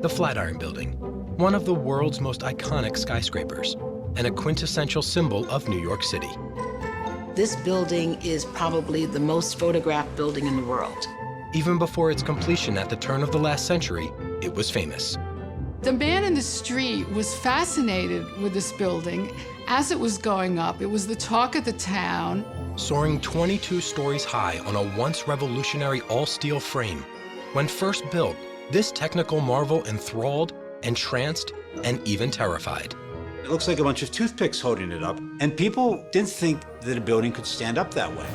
The Flatiron Building, one of the world's most iconic skyscrapers and a quintessential symbol of New York City. This building is probably the most photographed building in the world. Even before its completion at the turn of the last century, it was famous. The man in the street was fascinated with this building as it was going up. It was the talk of the town. Soaring 22 stories high on a once revolutionary all-steel frame. When first built, this technical marvel enthralled, entranced, and even terrified. It looks like a bunch of toothpicks holding it up, and people didn't think that a building could stand up that way.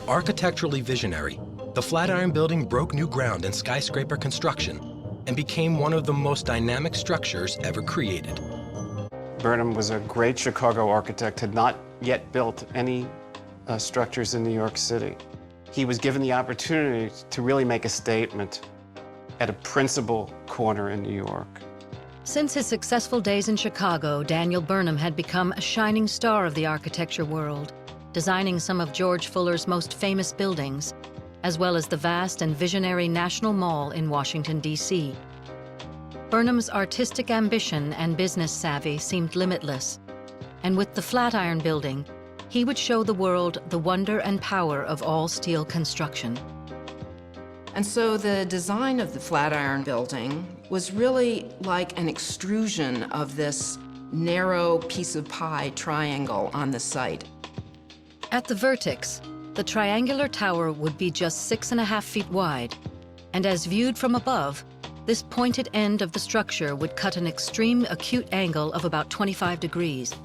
Architecturally visionary, the Flatiron Building broke new ground in skyscraper construction and became one of the most dynamic structures ever created. Burnham was a great Chicago architect, had not yet built any structures in New York City. He was given the opportunity to really make a statement at a principal corner in New York. Since his successful days in Chicago, Daniel Burnham had become a shining star of the architecture world, designing some of George Fuller's most famous buildings, as well as the vast and visionary National Mall in Washington, D.C. Burnham's artistic ambition and business savvy seemed limitless, and with the Flatiron Building, he would show the world the wonder and power of all-steel construction. And so the design of the Flatiron Building was really like an extrusion of this narrow piece of pie triangle on the site. At the vertex, the triangular tower would be just 6.5 feet wide, and as viewed from above, this pointed end of the structure would cut an extreme acute angle of about 25 degrees.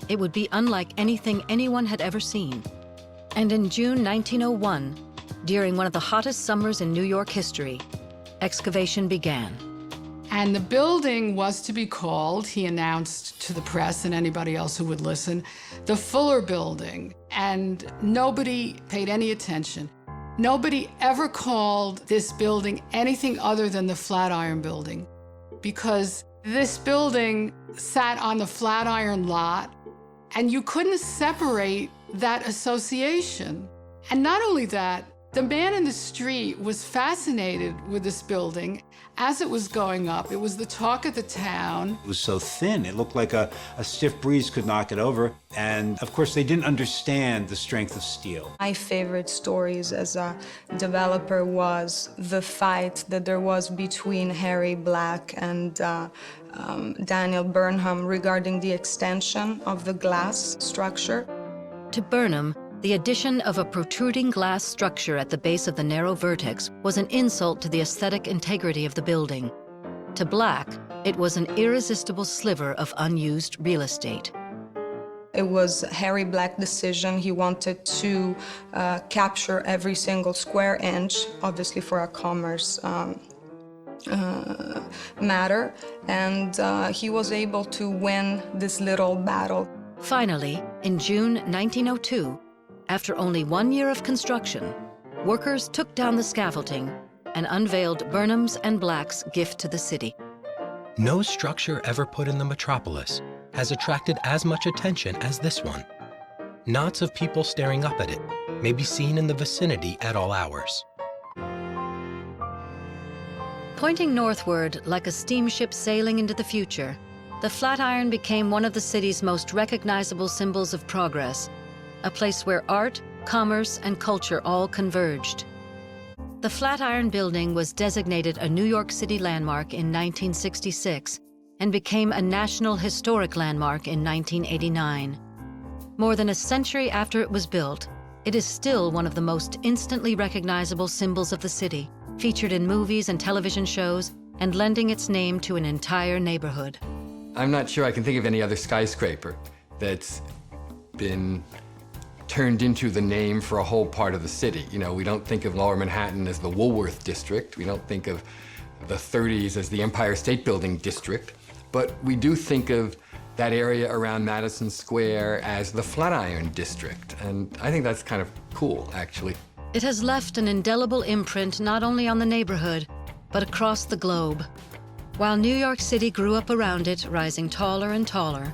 It would be unlike anything anyone had ever seen. And in June 1901, during one of the hottest summers in New York history, excavation began. And the building was to be called, he announced to the press and anybody else who would listen, the Fuller Building. And nobody paid any attention. Nobody ever called this building anything other than the Flatiron Building, because this building sat on the Flatiron lot, and you couldn't separate that association. And not only that, the man in the street was fascinated with this building as it was going up. It was the talk of the town. It was so thin, it looked like a stiff breeze could knock it over. And of course, they didn't understand the strength of steel. My favorite stories as a developer was the fight that there was between Harry Black and Daniel Burnham regarding the extension of the glass structure. To Burnham, the addition of a protruding glass structure at the base of the narrow vertex was an insult to the aesthetic integrity of the building. To Black, it was an irresistible sliver of unused real estate. It was Harry Black's decision. He wanted to capture every single square inch, obviously for a commerce matter, and he was able to win this little battle. Finally, in June 1902, after only 1 year of construction, workers took down the scaffolding and unveiled Burnham's and Black's gift to the city. No structure ever put in the metropolis has attracted as much attention as this one. Knots of people staring up at it may be seen in the vicinity at all hours. Pointing northward like a steamship sailing into the future, the Flatiron became one of the city's most recognizable symbols of progress, a place where art, commerce, and culture all converged. The Flatiron Building was designated a New York City landmark in 1966 and became a National Historic Landmark in 1989. More than a century after it was built, it is still one of the most instantly recognizable symbols of the city, featured in movies and television shows, and lending its name to an entire neighborhood. I'm not sure I can think of any other skyscraper that's been turned into the name for a whole part of the city. You know, we don't think of Lower Manhattan as the Woolworth District. We don't think of the 30s as the Empire State Building District. But we do think of that area around Madison Square as the Flatiron District. And I think that's kind of cool, actually. It has left an indelible imprint not only on the neighborhood, but across the globe. While New York City grew up around it, rising taller and taller,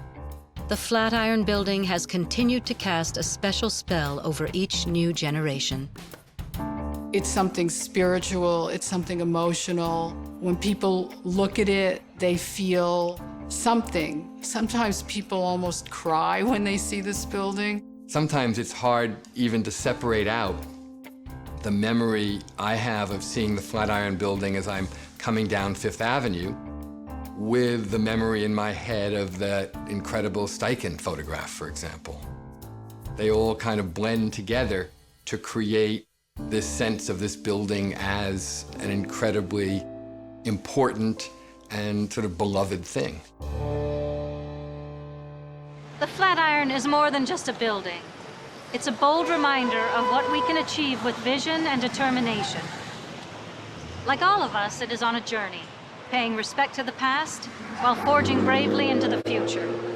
the Flatiron Building has continued to cast a special spell over each new generation. It's something spiritual, it's something emotional. When people look at it, they feel something. Sometimes people almost cry when they see this building. Sometimes it's hard even to separate out the memory I have of seeing the Flatiron Building as I'm coming down Fifth Avenue with the memory in my head of that incredible Steichen photograph, for example. They all kind of blend together to create this sense of this building as an incredibly important and sort of beloved thing. The Flatiron is more than just a building. It's a bold reminder of what we can achieve with vision and determination. Like all of us, it is on a journey, paying respect to the past while forging bravely into the future.